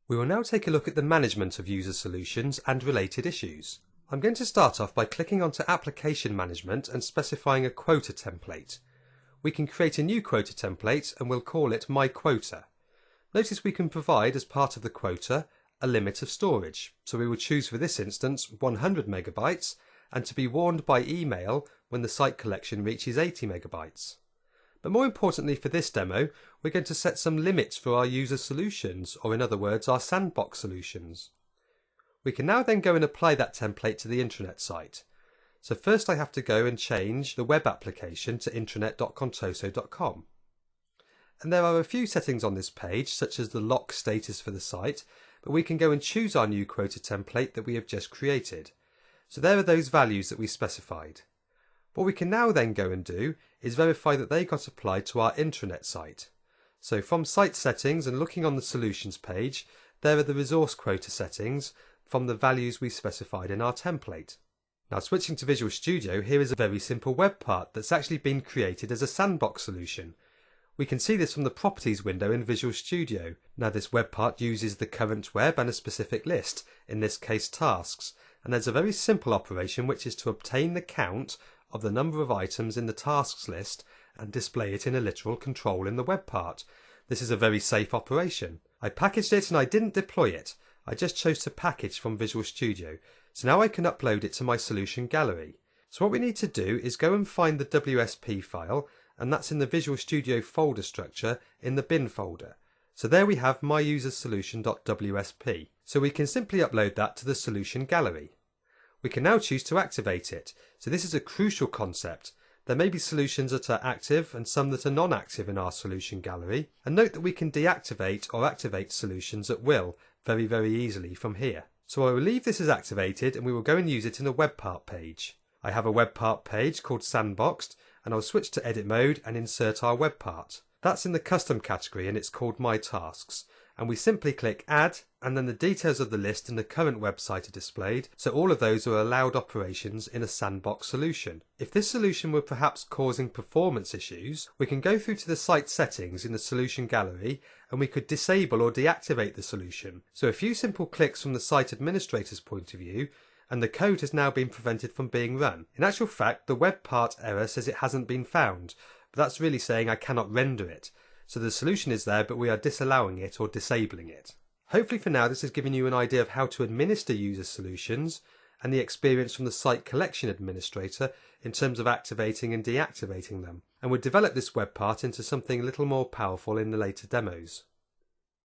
We will now take a look at the management of user solutions and related issues. I'm going to start off by clicking onto Application Management and specifying a quota template. We can create a new quota template and we'll call it My Quota. Notice we can provide as part of the quota a limit of storage, so we will choose for this instance 100 megabytes and to be warned by email when the site collection reaches 80 megabytes. But more importantly for this demo, we're going to set some limits for our user solutions, or in other words our sandbox solutions. We can now then go and apply that template to the intranet site. So first I have to go and change the web application to intranet.contoso.com. And there are a few settings on this page, such as the lock status for the site, but we can go and choose our new quota template that we have just created. So there are those values that we specified. What we can now then go and do is verify that they got applied to our intranet site. So from site settings and looking on the solutions page, there are the resource quota settings from the values we specified in our template. Now switching to Visual Studio, here is a very simple web part that's actually been created as a sandbox solution. We can see this from the Properties window in Visual Studio. Now this web part uses the current web and a specific list, in this case tasks, and there's a very simple operation which is to obtain the count of the number of items in the tasks list and display it in a literal control in the web part. This is a very safe operation. I packaged it and I didn't deploy it. I just chose to package from Visual Studio. So now I can upload it to my solution gallery. So what we need to do is go and find the WSP file, and that's in the Visual Studio folder structure in the bin folder. So there we have myusersolution.wsp. So we can simply upload that to the solution gallery. We can now choose to activate it. So this is a crucial concept. There may be solutions that are active and some that are non-active in our solution gallery. And note that we can deactivate or activate solutions at will very easily from here. So I will leave this as activated and we will go and use it in a web part page. I have a web part page called Sandboxed, and I'll switch to edit mode and insert our web part. That's in the custom category and it's called My Tasks. And we simply click Add, and then the details of the list in the current website are displayed, so all of those are allowed operations in a sandbox solution. If this solution were perhaps causing performance issues, we can go through to the site settings in the solution gallery and we could disable or deactivate the solution. So a few simple clicks from the site administrator's point of view and the code has now been prevented from being run. In actual fact, the web part error says it hasn't been found, but that's really saying I cannot render it. So the solution is there, but we are disallowing it or disabling it. Hopefully for now this has given you an idea of how to administer user solutions and the experience from the site collection administrator in terms of activating and deactivating them. And we'll develop this web part into something a little more powerful in the later demos.